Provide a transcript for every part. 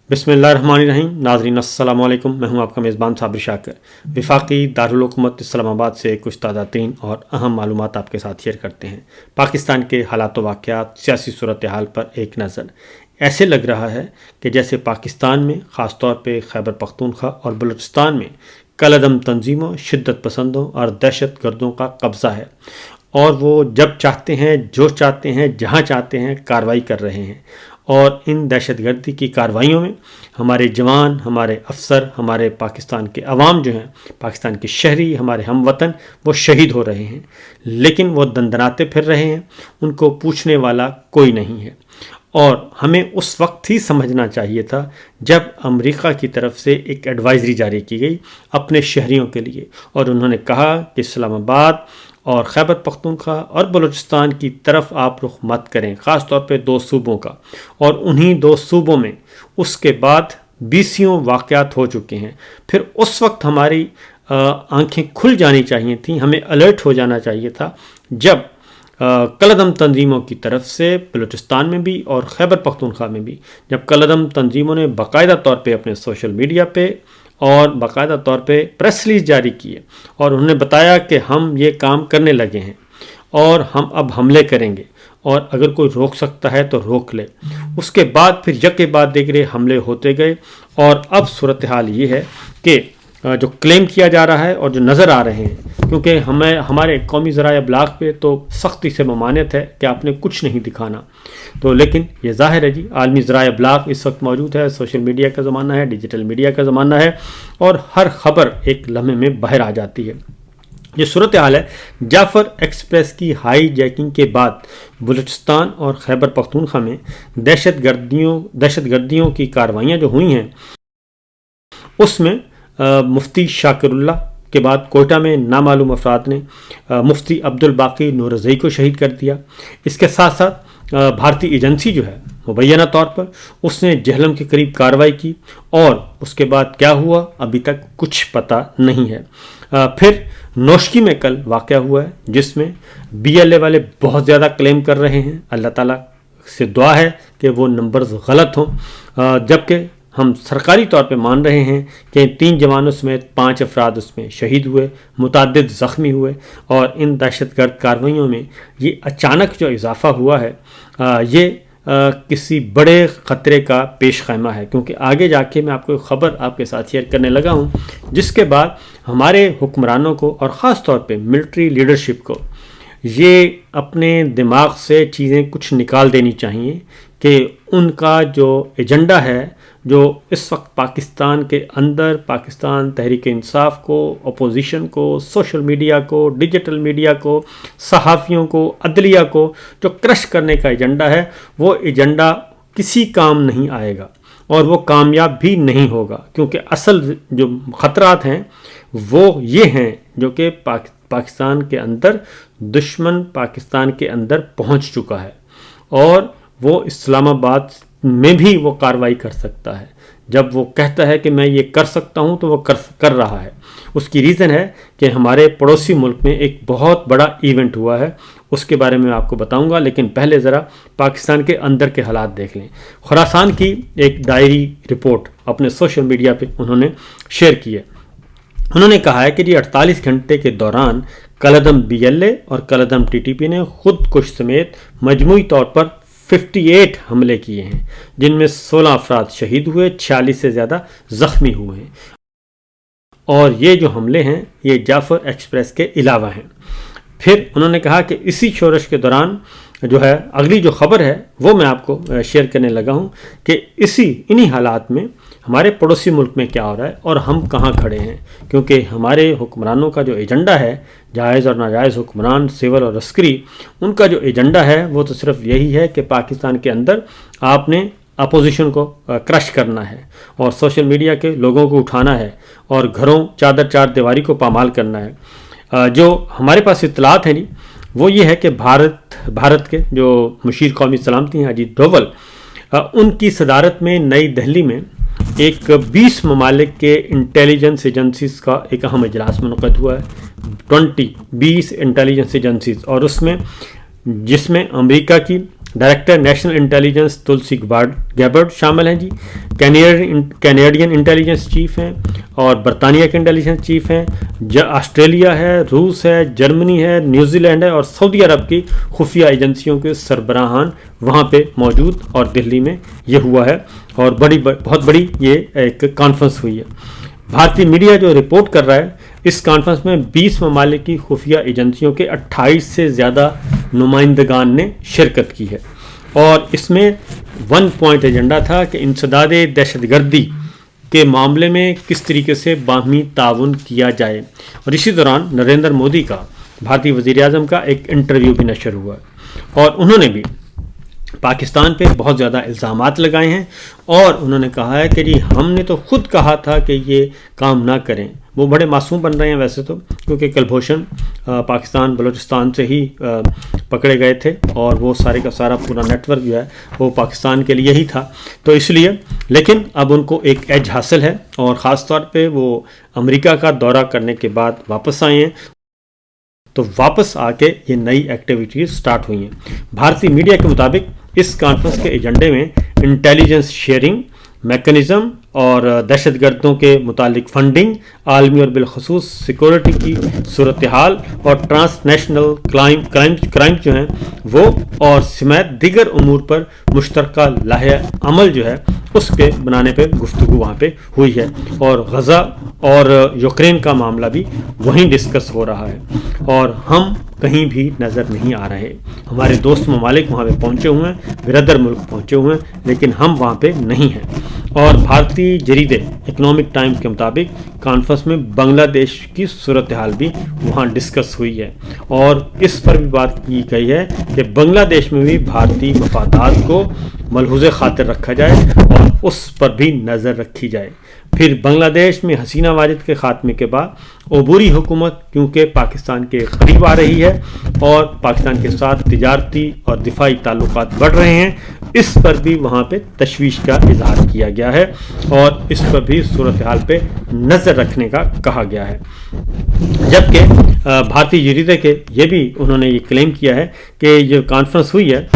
बिस्मिल्लाहिर्रहमानिर्रहीम। नाज़रीन अस्सलाम वालेकुम। मैं हूं आपका मेज़बान साबिर शाकिर। वफाकी दारुल हुकूमत इस्लामाबाद से कुछ ताज़ा तीन और अहम मालूमात आपके साथ शेयर करते हैं। पाकिस्तान के हालात व वाक़यात, सियासी सूरत हाल पर एक नज़र। ऐसे लग रहा है कि जैसे पाकिस्तान में ख़ास तौर पे खैबर पख्तूनख्वा और बलूचिस्तान में कलअदम तंजीमों, शिद्दत पसंदों और दहशत गर्दों का कब्ज़ा है और वो जब चाहते हैं, जो चाहते हैं, जहाँ चाहते हैं कार्रवाई कर रहे हैं। और इन दहशतगर्दी की कार्रवाइयों में हमारे जवान, हमारे अफसर, हमारे पाकिस्तान के अवाम जो हैं, पाकिस्तान के शहरी, हमारे हमवतन, वो शहीद हो रहे हैं, लेकिन वो दंदनाते फिर रहे हैं। उनको पूछने वाला कोई नहीं है। और हमें उस वक्त ही समझना चाहिए था जब अमेरिका की तरफ से एक एडवाइजरी जारी की गई अपने शहरियों के लिए, और उन्होंने कहा कि इस्लामाबाद और खैबर पख्तूनख्वा और बलूचिस्तान की तरफ आप रुख मत करें, ख़ास तौर पे दो सूबों का। और उन्हीं दो सूबों में उसके बाद 20 वाक़यात हो चुके हैं। फिर उस वक्त हमारी आंखें खुल जानी चाहिए थी, हमें अलर्ट हो जाना चाहिए था जब कलअदम तंजीमों की तरफ से बलूचिस्तान में भी और खैबर पख्तूनख्वा में भी, जब कलअदम तंजीमों ने बाकायदा तौर पे अपने सोशल मीडिया पे और बाकायदा तौर पे प्रेस रिलीज जारी किए और उन्होंने बताया कि हम ये काम करने लगे हैं और हम अब हमले करेंगे और अगर कोई रोक सकता है तो रोक ले। उसके बाद फिर यके बाद देख हमले होते गए और अब सूरत हाल ये है कि जो क्लेम किया जा रहा है और जो नज़र आ रहे हैं, क्योंकि हमारे कौमी ज़राए अबलाग पे तो सख्ती से ममानियत है कि आपने कुछ नहीं दिखाना, तो लेकिन ये ज़ाहिर है जी, आलमी ज़राए अबलाग इस वक्त मौजूद है, सोशल मीडिया का ज़माना है, डिजिटल मीडिया का ज़माना है और हर खबर एक लम्हे में बाहर आ जाती है। ये सूरत हाल है। जाफ़र एक्सप्रेस की हाई जैकिंग के बाद बलूचिस्तान और खैबर पख्तूनख्वा में दहशतगर्दियों की कार्रवाइयाँ जो हुई हैं, उसमें मुफ्ती शाकिरुल्लाह के बाद कोयटा में नामालूम अफराद ने मुफ्ती अब्दुल बाकी नूरज़ई को शहीद कर दिया। इसके साथ साथ भारतीय एजेंसी जो है मुबैना तौर पर उसने जहलम के करीब कार्रवाई की और उसके बाद क्या हुआ अभी तक कुछ पता नहीं है। फिर नौशकी में कल वाक़या हुआ है जिसमें BLA वाले बहुत ज़्यादा क्लेम कर रहे हैं। अल्लाह ताला से दुआ है कि वो नंबर्स गलत हों, जबकि हम सरकारी तौर पे मान रहे हैं कि 3 जवानों समेत 5 अफराद उसमें शहीद हुए, मुताद्दिद ज़ख्मी हुए। और इन दहशतगर्द कार्रवाइयों में ये अचानक जो इजाफ़ा हुआ है ये किसी बड़े ख़तरे का पेश खैमा है, क्योंकि आगे जाके मैं आपको ख़बर आपके साथ शेयर करने लगा हूँ जिसके बाद हमारे हुक्मरानों को और ख़ास तौर पे मिलिट्री लीडरशिप को ये अपने दिमाग से चीज़ें कुछ निकाल देनी चाहिए कि उनका जो एजेंडा है, जो इस वक्त पाकिस्तान के अंदर पाकिस्तान तहरीक इंसाफ को, अपोजिशन को, सोशल मीडिया को, डिजिटल मीडिया को, सहाफ़ियों को, अदलिया को जो क्रश करने का एजेंडा है, वो एजेंडा किसी काम नहीं आएगा और वो कामयाब भी नहीं होगा, क्योंकि असल जो ख़तरात हैं वो ये हैं जो कि पाकिस्तान के अंदर दुश्मन पाकिस्तान के अंदर पहुंच चुका है और वो इस्लामाबाद में भी वो कार्रवाई कर सकता है। जब वो कहता है कि मैं ये कर सकता हूँ तो वो कर रहा है। उसकी रीज़न है कि हमारे पड़ोसी मुल्क में एक बहुत बड़ा इवेंट हुआ है, उसके बारे में आपको बताऊंगा, लेकिन पहले ज़रा पाकिस्तान के अंदर के हालात देख लें। खुरासान की एक डायरी रिपोर्ट अपने सोशल मीडिया पे उन्होंने शेयर की है। उन्होंने कहा है कि ये 48 घंटे के दौरान कलअदम BLA और कलअदम TTP ने खुदकुश समेत मजमूई तौर पर 58 हमले किए हैं, जिनमें 16 अफराद शहीद हुए, 46 से ज़्यादा ज़ख्मी हुए हैं। और ये जो हमले हैं ये जाफ़र एक्सप्रेस के अलावा हैं। फिर उन्होंने कहा कि इसी शोरश के दौरान जो है अगली जो ख़बर है वो मैं आपको शेयर करने लगा हूँ कि इन्हीं हालात में हमारे पड़ोसी मुल्क में क्या हो रहा है और हम कहाँ खड़े हैं, क्योंकि हमारे हुक्मरानों का जो एजेंडा है, जायज़ और नाजायज़ हुक्मरान, सिविल और अस्करी, उनका जो एजेंडा है वो तो सिर्फ यही है कि पाकिस्तान के अंदर आपने अपोजिशन को क्रश करना है और सोशल मीडिया के लोगों को उठाना है और घरों चार दीवारी को पामाल करना है। जो हमारे पास इत्तलात हैं वो ये है कि भारत के जो मुशीर कौमी सलामती हैं अजीत डोवल, उनकी सदारत में नई दिल्ली में एक 20 ममालिक के इंटेलिजेंस एजेंसीज़ का एक अहम इजलास मुनक़द हुआ है। 20 इंटेलिजेंस एजेंसीज़, और उसमें जिसमें अमेरिका की director national intelligence Tulsi Gabbard शामिल हैं जी, कैनेडियन इंटेलिजेंस चीफ हैं और बरतानिया के इंटेलिजेंस चीफ हैं, ऑस्ट्रेलिया है, रूस है, जर्मनी है, न्यूजीलैंड है और सऊदी अरब की खुफिया एजेंसियों के सरबराहान वहाँ पे मौजूद और दिल्ली में ये हुआ है और बहुत बड़ी ये एक कॉन्फ्रेंस हुई है। भारतीय मीडिया जो रिपोर्ट कर रहा है, इस कॉन्फ्रेंस में 20 ममालिक की खुफिया एजेंसियों के 28 से ज़्यादा नुमाइंदगान ने शिरकत की है और इसमें 1 पॉइंट एजेंडा था कि इंसदाद दहशतगर्दी के मामले में किस तरीके से बाहमी ताउन किया जाए। और इसी दौरान नरेंद्र मोदी का भारतीय वज़ीर आज़म का एक इंटरव्यू भी नशर हुआ और उन्होंने भी पाकिस्तान पे बहुत ज़्यादा इल्ज़ामात लगाए हैं और उन्होंने कहा है कि जी हमने तो खुद कहा था कि ये काम ना करें। वो बड़े मासूम बन रहे हैं वैसे तो, क्योंकि कुलभूषण पाकिस्तान बलूचिस्तान से ही पकड़े गए थे और वो सारे का सारा पूरा नेटवर्क जो है वो पाकिस्तान के लिए ही था, तो इसलिए, लेकिन अब उनको एक एज हासिल है और ख़ास तौर पे वो अमेरिका का दौरा करने के बाद वापस आए हैं, तो वापस आके ये नई एक्टिविटीज़ स्टार्ट हुई हैं। भारतीय मीडिया के मुताबिक इस कॉन्फ्रेंस के एजेंडे में इंटेलिजेंस शेयरिंग मैकेनिज़्म और दहशतगर्दों के मुतालिक फंडिंग, आलमी और बिलखसूस सिक्योरिटी की सूरत हाल और ट्रांसनेशनल क्राइम जो हैं वो और समेत दीगर उमूर पर मुश्तरका लाहे अमल जो है उसके बनाने पे गुफ्तगू वहाँ पे हुई है और गज़ा और यूक्रेन का मामला भी वहीं डिस्कस हो रहा है और हम कहीं भी नज़र नहीं आ रहे। हमारे दोस्त ममालिक वहाँ पे पहुँचे हुए हैं, बिरदर मुल्क पहुँचे हुए हैं, लेकिन हम वहाँ पे नहीं हैं। और भारतीय जरीदे इकोनॉमिक टाइम्स के मुताबिक कॉन्फ्रेंस में बांग्लादेश की सूरत हाल भी वहाँ डिस्कस हुई है और इस पर भी बात की गई है कि बांग्लादेश में भी भारतीय मफादात को मलहूज़े खातिर रखा जाए और उस पर भी नज़र रखी जाए। फिर बांग्लादेश में हसीना वाजिद के ख़ात्मे के बाद अबूरी हुकूमत क्योंकि पाकिस्तान के करीब आ रही है और पाकिस्तान के साथ तिजारती और दिफाई ताल्लुकात बढ़ रहे हैं, इस पर भी वहाँ पे तशवीश का इजहार किया गया है और इस पर भी सूरत हाल पे नज़र रखने का कहा गया है। जबकि भारतीय जरीदे के ये भी उन्होंने ये क्लेम किया है कि जो कॉन्फ्रेंस हुई है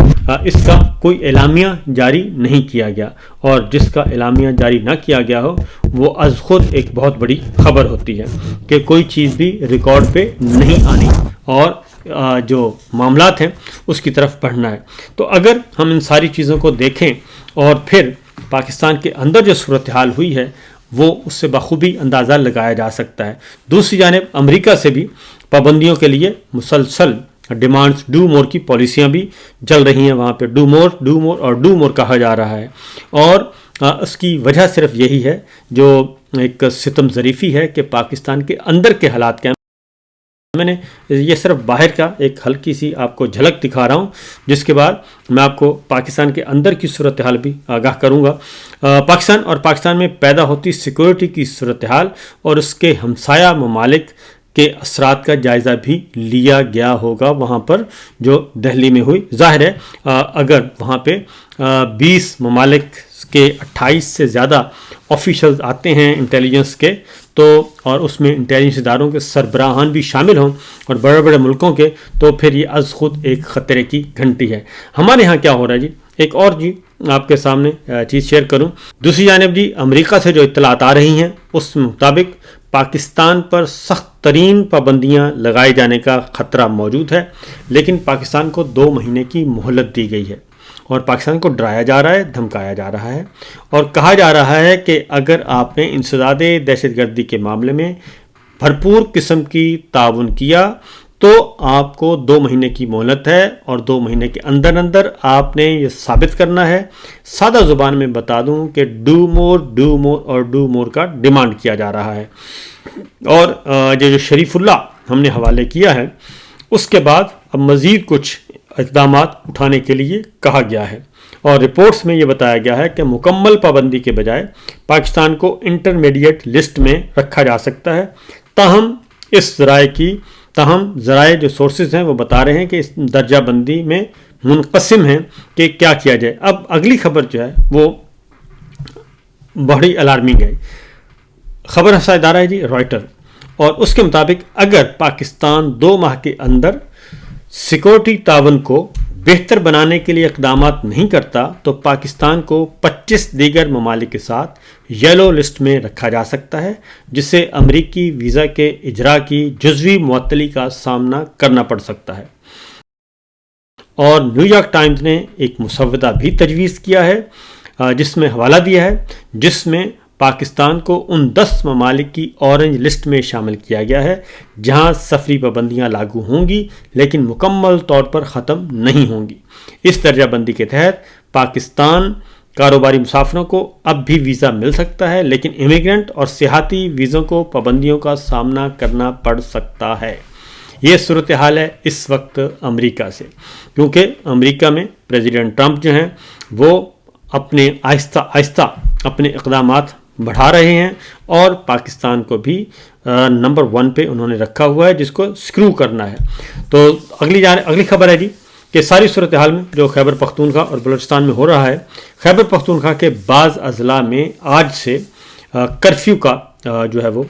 इसका कोई एलामिया जारी नहीं किया गया और जिसका एलामिया जारी ना किया गया हो वो अज़ खुद एक बहुत बड़ी खबर होती है कि कोई चीज़ भी रिकॉर्ड पे नहीं आनी और जो मामलात हैं उसकी तरफ बढ़ना है। तो अगर हम इन सारी चीज़ों को देखें और फिर पाकिस्तान के अंदर जो सूरत हाल हुई है वो उससे बखूबी अंदाज़ा लगाया जा सकता है। दूसरी जानिब अमेरिका से भी पाबंदियों के लिए मुसलसल डिमांड्स डू मोर की पॉलिसियाँ भी चल रही हैं। वहाँ पे डू मोर कहा जा रहा है और उसकी वजह सिर्फ यही है जो एक सितम ज़रीफ़ी है कि पाकिस्तान के अंदर के हालात क्या। मैंने ये सिर्फ बाहर का एक हल्की सी आपको झलक दिखा रहा हूँ, जिसके बाद मैं आपको पाकिस्तान के अंदर की सूरत हाल भी आगाह करूँगा। पाकिस्तान में पैदा होती सिक्योरिटी की सूरत हाल और उसके हमसाया ममालिक के असरात का जायज़ा भी लिया गया होगा वहाँ पर जो दिल्ली में हुई। ज़ाहिर है अगर वहाँ पे 20 ममालिक के 28 से ज़्यादा ऑफिशियल्स आते हैं इंटेलिजेंस के, तो और उसमें इंटेलिजेंस इदारों के सरबराहान भी शामिल हों और बड़े बड़े मुल्कों के, तो फिर ये अज़ खुद एक ख़तरे की घंटी है। हमारे यहाँ क्या हो रहा है जी, एक और जी आपके सामने चीज़ शेयर करूँ। दूसरी जानिब जी अमेरिका से जो इत्तलात आ रही हैं उस मुताबिक पाकिस्तान पर सख्त तरीन पाबंदियाँ लगाए जाने का ख़तरा मौजूद है, लेकिन पाकिस्तान को 2 महीने की मोहलत दी गई है और पाकिस्तान को डराया जा रहा है, धमकाया जा रहा है और कहा जा रहा है कि अगर आपने इंसदाद दहशतगर्दी के मामले में भरपूर किस्म की ताउन किया तो आपको 2 महीने की मोहलत है और 2 महीने के अंदर अंदर आपने ये साबित करना है। सादा ज़ुबान में बता दूं कि डू मोर का डिमांड किया जा रहा है और जो शरीफुल्लाह हमने हवाले किया है उसके बाद अब मज़ीद कुछ इक़दाम उठाने के लिए कहा गया है और रिपोर्ट्स में ये बताया गया है कि मुकम्मल पाबंदी के बजाय पाकिस्तान को इंटरमीडिएट लिस्ट में रखा जा सकता है। ताहम ज़राए जो सोर्सेज हैं वो बता रहे हैं कि इस दर्जा बंदी में मुनक़सिम हैं कि क्या किया जाए। अब अगली खबर जो है वो बड़ी अलार्मिंग है। खबर हसा इदारा है जी रॉयटर और उसके मुताबिक अगर पाकिस्तान 2 माह के अंदर सिक्योरिटी तावन को بہتر بنانے کے لیے اقدامات نہیں کرتا تو پاکستان کو 25 دیگر ممالک کے ساتھ یلو لسٹ میں رکھا جا سکتا ہے، جس سے امریکی ویزا کے اجراء کی جزوی معطلی کا سامنا کرنا پڑ سکتا ہے۔ اور نیو یارک ٹائمز نے ایک مسودہ بھی تجویز کیا ہے جس میں حوالہ دیا ہے، جس میں پاکستان کو ان 10 ممالک کی اورنج لسٹ میں شامل کیا گیا ہے جہاں سفری پابندیاں لاگو ہوں گی لیکن مکمل طور پر ختم نہیں ہوں گی۔ اس درجہ بندی کے تحت پاکستان کاروباری مسافروں کو اب بھی ویزا مل سکتا ہے، لیکن امیگرنٹ اور سیاحتی ویزوں کو پابندیوں کا سامنا کرنا پڑ سکتا ہے۔ یہ صورتحال ہے اس وقت امریکہ سے، کیونکہ امریکہ میں پریزیڈنٹ ٹرمپ جو ہیں وہ اپنے آہستہ آہستہ اپنے اقدامات بڑھا رہے ہیں اور پاکستان کو بھی نمبر 1 پہ انہوں نے رکھا ہوا ہے، جس کو سکرو کرنا ہے۔ تو اگلی خبر ہے جی کہ ساری صورتحال میں جو خیبر پختونخوا اور بلوچستان میں ہو رہا ہے، خیبر پختونخوا کے بعض اضلاع میں آج سے کرفیو کا جو ہے وہ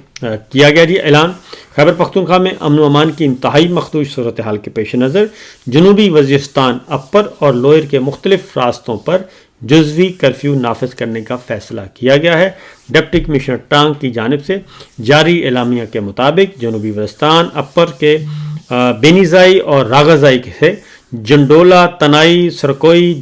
کیا گیا جی اعلان۔ خیبر پختونخوا میں امن و امان کی انتہائی مخدوش صورتحال کے پیش نظر جنوبی وزیرستان اپر اور لوئر کے مختلف راستوں پر جزوی کرفیو نافذ کرنے کا فیصلہ کیا گیا ہے۔ ڈپٹی کمشنر ٹانگ کی جانب سے جاری اعلامیہ کے مطابق جنوبی وزیرستان اپر کے بینیزائی اور راغازائی سے جنڈولا تنائی سرکوئی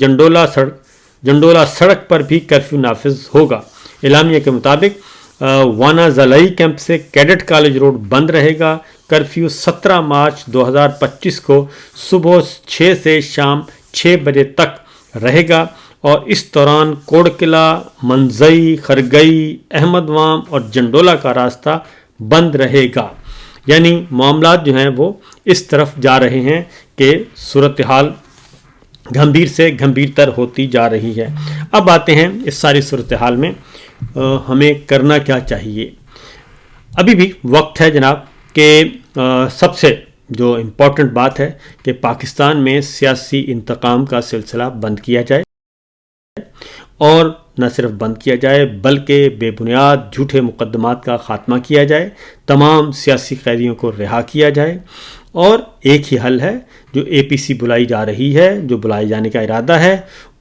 جنڈولا سڑک پر بھی کرفیو نافذ ہوگا۔ اعلامیہ کے مطابق وانا زلائی کیمپ سے کیڈٹ کالج روڈ بند رہے گا۔ کرفیو 17 مارچ 2025 کو صبح 6 سے شام 6 بجے تک رہے گا اور اس دوران کوڑ قلعہ، منزئی، خرگئی، احمد وام اور جنڈولا کا راستہ بند رہے گا۔ یعنی معاملات جو ہیں وہ اس طرف جا رہے ہیں کہ صورتحال گھمبیر سے گھمبیر تر ہوتی جا رہی ہے۔ اب آتے ہیں اس ساری صورتحال میں ہمیں کرنا کیا چاہیے۔ ابھی بھی وقت ہے جناب کہ سب سے جو امپورٹنٹ بات ہے کہ پاکستان میں سیاسی انتقام کا سلسلہ بند کیا جائے، اور نہ صرف بند کیا جائے بلکہ بے بنیاد جھوٹے مقدمات کا خاتمہ کیا جائے، تمام سیاسی قیدیوں کو رہا کیا جائے، اور ایک ہی حل ہے جو APC بلائی جا رہی ہے، جو بلائے جانے کا ارادہ ہے،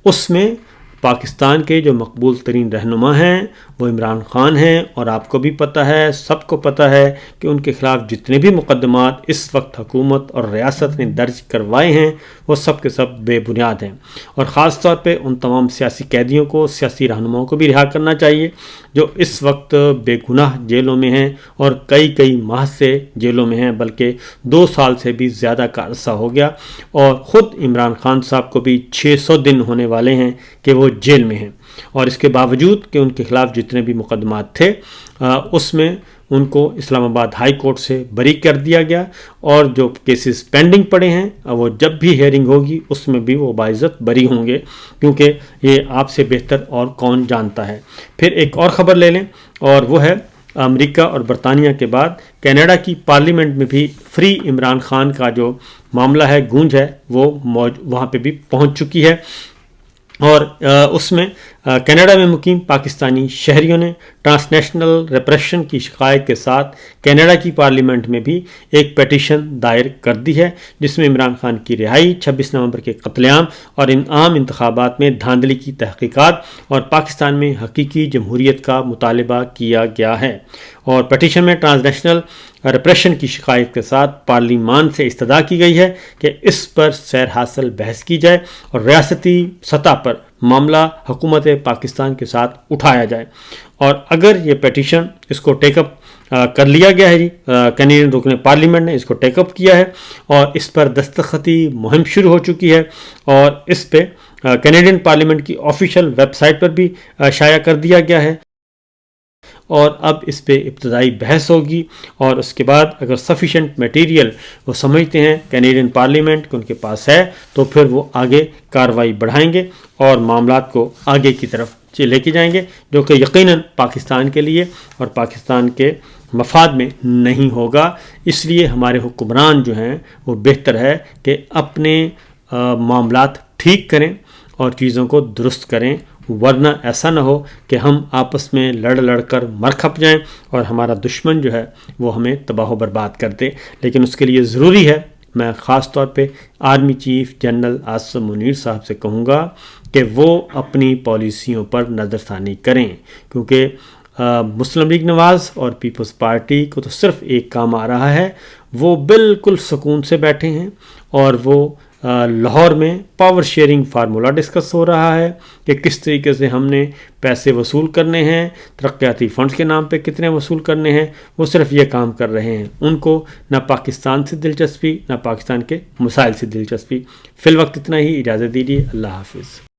اس میں پاکستان کے جو مقبول ترین رہنما ہیں وہ عمران خان ہیں، اور آپ کو بھی پتہ ہے، سب کو پتہ ہے کہ ان کے خلاف جتنے بھی مقدمات اس وقت حکومت اور ریاست نے درج کروائے ہیں وہ سب کے سب بے بنیاد ہیں، اور خاص طور پہ ان تمام سیاسی قیدیوں کو، سیاسی رہنماؤں کو بھی رہا کرنا چاہیے جو اس وقت بے گناہ جیلوں میں ہیں اور کئی ماہ سے جیلوں میں ہیں، بلکہ 2 سال سے بھی زیادہ کا عرصہ ہو گیا، اور خود عمران خان صاحب کو بھی 600 دن ہونے والے ہیں کہ وہ جیل میں ہیں، اور اس کے باوجود کہ ان کے خلاف جتنے بھی مقدمات تھے اس میں ان کو اسلام آباد ہائی کورٹ سے بری کر دیا گیا، اور جو کیسز پینڈنگ پڑے ہیں وہ جب بھی ہیئرنگ ہوگی اس میں بھی وہ باعزت بری ہوں گے، کیونکہ یہ آپ سے بہتر اور کون جانتا ہے۔ پھر ایک اور خبر لے لیں، اور وہ ہے امریکہ اور برطانیہ کے بعد کینیڈا کی پارلیمنٹ میں بھی فری عمران خان کا جو معاملہ ہے، گونج ہے، وہ وہاں پہ بھی پہنچ چکی ہے، اور اس میں کینیڈا میں مقیم پاکستانی شہریوں نے ٹرانس نیشنل ریپریشن کی شکایت کے ساتھ کینیڈا کی پارلیمنٹ میں بھی ایک پیٹیشن دائر کر دی ہے، جس میں عمران خان کی رہائی، 26 نومبر کے قتل عام اور ان عام انتخابات میں دھاندلی کی تحقیقات اور پاکستان میں حقیقی جمہوریت کا مطالبہ کیا گیا ہے۔ اور پیٹیشن میں ٹرانس نیشنل ریپریشن کی شکایت کے ساتھ پارلیمان سے استدعا کی گئی ہے کہ اس پر سیر حاصل بحث کی جائے اور ریاستی سطح پر معاملہ حکومت پاکستان کے ساتھ اٹھایا جائے، اور اگر یہ پیٹیشن اس کو ٹیک اپ کر لیا گیا ہے جی، کینیڈین رکن پارلیمنٹ نے اس کو ٹیک اپ کیا ہے اور اس پر دستخطی مہم شروع ہو چکی ہے، اور اس پہ کینیڈین پارلیمنٹ کی آفیشیل ویب سائٹ پر بھی شائع کر دیا گیا ہے، اور اب اس پہ ابتدائی بحث ہوگی، اور اس کے بعد اگر سفیشینٹ میٹیریل وہ سمجھتے ہیں کینیڈین پارلیمنٹ کہ ان کے پاس ہے تو پھر وہ آگے کارروائی بڑھائیں گے اور معاملات کو آگے کی طرف لے کے جائیں گے، جو کہ یقیناً پاکستان کے لیے اور پاکستان کے مفاد میں نہیں ہوگا۔ اس لیے ہمارے حکمران جو ہیں وہ بہتر ہے کہ اپنے معاملات ٹھیک کریں اور چیزوں کو درست کریں، ورنہ ایسا نہ ہو کہ ہم آپس میں لڑ کر مر کھپ جائیں اور ہمارا دشمن جو ہے وہ ہمیں تباہ و برباد کر دے۔ لیکن اس کے لیے ضروری ہے میں خاص طور پہ army chief general Asim Munir صاحب سے کہوں گا کہ وہ اپنی پالیسیوں پر نظر ثانی کریں، کیونکہ مسلم لیگ نواز اور پیپلز پارٹی کو تو صرف ایک کام آ رہا ہے، وہ بالکل سکون سے بیٹھے ہیں اور وہ لاہور میں پاور شیئرنگ فارمولہ ڈسکس ہو رہا ہے کہ کس طریقے سے ہم نے پیسے وصول کرنے ہیں، ترقیاتی فنڈز کے نام پہ کتنے وصول کرنے ہیں، وہ صرف یہ کام کر رہے ہیں۔ ان کو نہ پاکستان سے دلچسپی، نہ پاکستان کے مسائل سے دلچسپی۔ فی الوقت اتنا ہی، اجازت دیجیے، اللہ حافظ۔